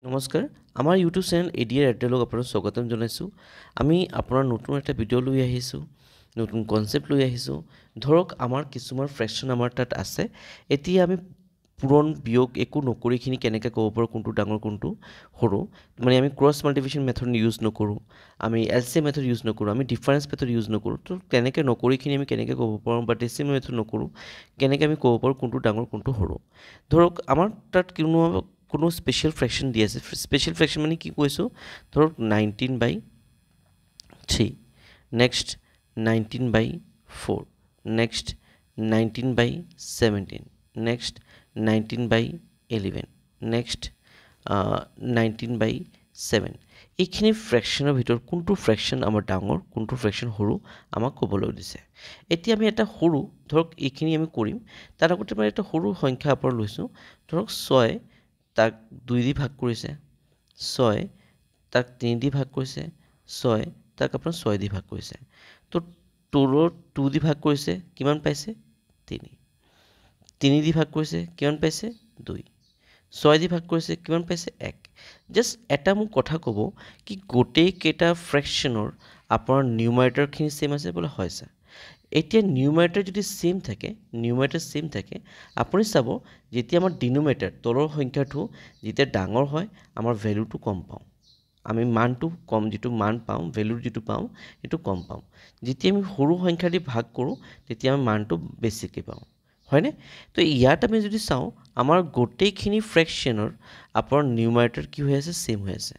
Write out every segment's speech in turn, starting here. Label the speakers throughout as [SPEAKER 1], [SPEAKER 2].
[SPEAKER 1] নমস্কাৰ আমাৰ YouTube channel এডিয়াৰ এড্ৰেলক আপোনাক স্বাগতম জনাইছোঁ আমি আপোনাৰ নতুন এটা ভিডিঅ' লৈ আহিছোঁ নতুন কনসেপ্ট লৈ আহিছোঁ ধৰক আমাৰ কিছুমান ফ্ৰেকশন আমাৰ তাত আছে এতিয়া আমি পুৰণ বিয়োগ একো নকৰিখিনি কেনেকৈ ক'ব পাৰোঁ কোনটো ডাঙৰ কোনটো সৰু মানে আমি ক্ৰছ মাল্টিপ্লিকেশ্যন মেথড ইউজ নকৰোঁ আমি এলচিএম মেথড ইউজ নকৰোঁ আমি ডিফাৰেন্স মেথড ইউজ নকৰোঁ তো তেনেকৈ নকৰিখিনি আমি কেনেকৈ ক'ব পাৰোঁ বা ডেচিমেল মেথড নকৰোঁ কেনেকৈ আমি ক'ব পাৰোঁ কোনটো ডাঙৰ কোনটো সৰু ধৰক আমাৰ তাত কোনো স্পেচিয়েল ফ্ৰেকশন দি আছে স্পেচিয়েল ফ্ৰেকশন মানে কি কৈছোঁ ধৰক 19/3 নেক্সট 19/4 নেক্সট 19/17 নেক্সট 19/11 নেক্সট 19/7 এইখিনি ফ্ৰেকশনৰ ভিতৰত কোনটো ফ্ৰেকশন আমাৰ ডাঙৰ কোনটো ফ্ৰেকশন সৰু আমাক ক'বলৈ দিছে এতিয়া আমি এটা সৰু ধৰক এইখিনি আমি কৰিম তাৰ আগতে মই এটা সৰু সংখ্যা আপোনাৰ লৈছোঁ ধৰক 6 তাক 2 দি ভাগ কৰিছে 6 তাক 3 দি ভাগ কৰিছে 6 তাক আপোনাৰ 6 দি ভাগ কৰিছে তো 2 দি ভাগ কৰিছে কিমান পাইছে 3 দি ভাগ কৰিছে কিমান পাইছে 2 6 দি ভাগ কৰিছে কিমান পাইছে 1 জাস্ট এটা মোক কথা ক'ব কি গোটেই কেইটা ফ্ৰেকশনৰ আপোনাৰ নিউমাৰেটৰখিনি সেম আছে বলে হয় স্যাৰ এতিয়া নিউমাৰেটৰ যদি সেম থাকে আপুনি চাব যেতিয়া আমাৰ ডিনোমিনেটৰ তলৰ সংখ্যাটো যেতিয়া ডাঙৰ হয় আমাৰ ভ্যালুটো কম পাওঁ আমি মানটো কম যেটো মান পাওঁ ভ্যালু যেটো পাওঁ এটো কম পাওঁ যেতিয়া আমি সৰু সংখ্যা দি ভাগ কৰো তেতিয়া আমি মানটো বেছিকৈ পাওঁ হয়নে তো ইয়াত আমি যদি চাওঁ আমাৰ গোটেইখিনি ফ্ৰেকশনৰ আপোনাৰ নিউমাৰেটৰ কি হৈ আছে সেম হৈ আছে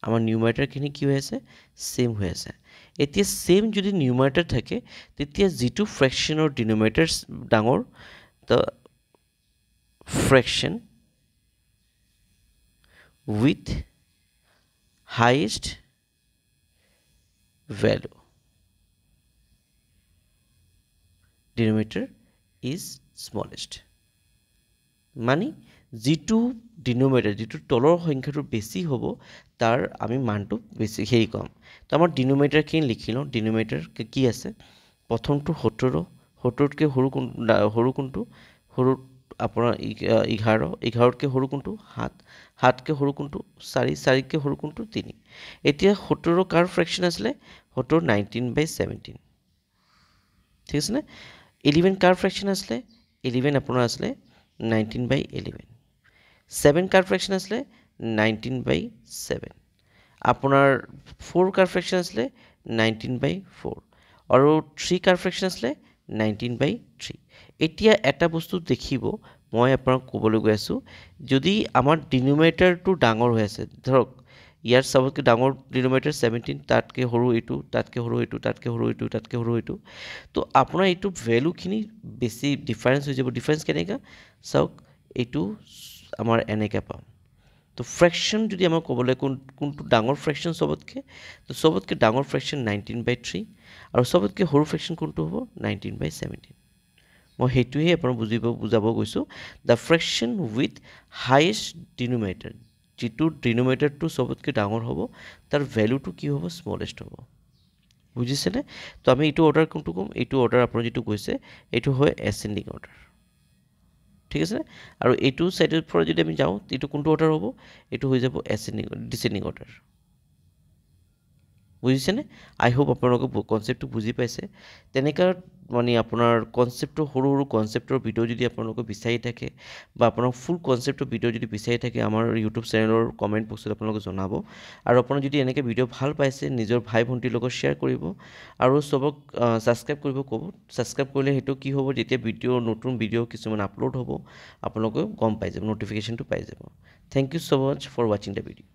[SPEAKER 1] আমাৰ নিউমাৰেটৰখিনি কি হৈ আছে সেম হৈ আছে এতিয়া সেম যদি নিউমাৰেটৰ থাকে তেতিয়া যেটো ফ্ৰেকশনৰ ডিনোমিনেটৰ ডাঙৰ the fraction with highest value denominator is smallest মানে যেটো ডিনোমিনেটৰ যেটো তলৰ সংখ্যাটো বেছি হ'ব তাৰ আমি মানটো বেছি হেৰি কম তো আমাৰ ডিনোমিনেটৰখিনি লিখি লওঁ ডিনোমিনেটৰ কি আছে প্ৰথমটো 17 কে সৰু কোনটো সৰু আপোনাৰ 11 কে সৰু কোনটো 7 কে সৰু কোনটো 4 কে সৰু কোনটো 3 এতিয়া 17 কাৰ ফ্ৰেকশন আছিলে 17 19/17 ঠিক আছে নে 11 কাৰ ফ্ৰেকশন আছিলে 11 আপোনাৰ আছিলে 19/11 7 কাৰ ফ্ৰেকশন আছিলে 19/7 আপোনাৰ 4 কাৰ ফ্ৰেকশন আছিলে 19/4 আৰু 3 কাৰ ফ্ৰেকশন আছিলে 19/3 এতিয়া এটা বস্তু দেখিব মই আপোনাক ক'বলৈ গৈ আছো যদি আমাৰ ডিনোমিনেটৰটো ডাঙৰ হৈ আছে ধৰক ইয়াৰ সবতকৈ ডাঙৰ ডিনোমিনেটৰ 17 তাতকৈ সৰু এইটো তাতকৈ সৰু এইটো তাতকৈ সৰু এইটো তাতকৈ সৰু এইটো তো আপোনাৰ এইটো ভ্যালুখিনি বেছি ডিফাৰেন্স হৈ যাব ডিফাৰেন্স কেনেকা চাওক এইটো আমাৰ এনেকা পাম তো ফ্ৰেকশন যদি আমাৰ ক'বলৈ কোনটো ডাঙৰ ফ্ৰেকশন সবতকৈ তো সবতকৈ ডাঙৰ ফ্ৰেকশন 19/3 আৰু সবতকৈ সৰু ফ্ৰেকশন কোনটো হ'ব 19/17 মই হেতুহে আপোনাক বুজাব গৈছো the fraction with highest denominator যেটো ডিনোমিনেটৰটো সবতকৈ ডাঙৰ হ'ব তাৰ ভ্যালুটো কি হ'ব স্মলেষ্ট হ'ব বুজিছেনে তো আমি এইটো অৰ্ডাৰ কোনটো কম এইটো অৰ্ডাৰ আপোনাৰ যেটো কৈছে এইটো হয় এসেন্ডিং অৰ্ডাৰ ঠিক আছে আৰু এইটো সাইডৰ পৰা যদি আমি যাওঁ এইটো কোনটো অৰ্ডাৰ হ'ব এইটো হৈ যাব এসেন্ডিং ডিসেন্ডিং অৰ্ডাৰ বুজিছেনে আই হোপ আপোনালোকে কনসেপ্টটো বুজি পাইছে তেনেকা মানে আপোনাৰ কনসেপ্টৰ সৰু কনসেপ্টৰ ভিডিও যদি আপোনালোকে বিচাৰি থাকে বা আপোনাৰ ফুল কনসেপ্টৰ ভিডিও যদি বিচাৰি থাকে আমাৰ ইউটিউব চেনেলৰ কমেন্ট বক্সত আপোনালোকে জনাব আৰু আপোনাৰ যদি এনেকে ভিডিও ভাল পাইছে নিজৰ ভাই ভন্টিৰ লগত শেয়াৰ কৰিব আৰু সবক সাবস্ক্ৰাইব কৰিব ক'ব সাবস্ক্ৰাইব কৰিলে হেতু কি হ'ব যেতিয়া নতুন ভিডিও কিছুমান আপলোড হ'ব আপোনালোকে গম পাই যাব নটিফিকেশনটো পাই যাব thank you so much for watching the video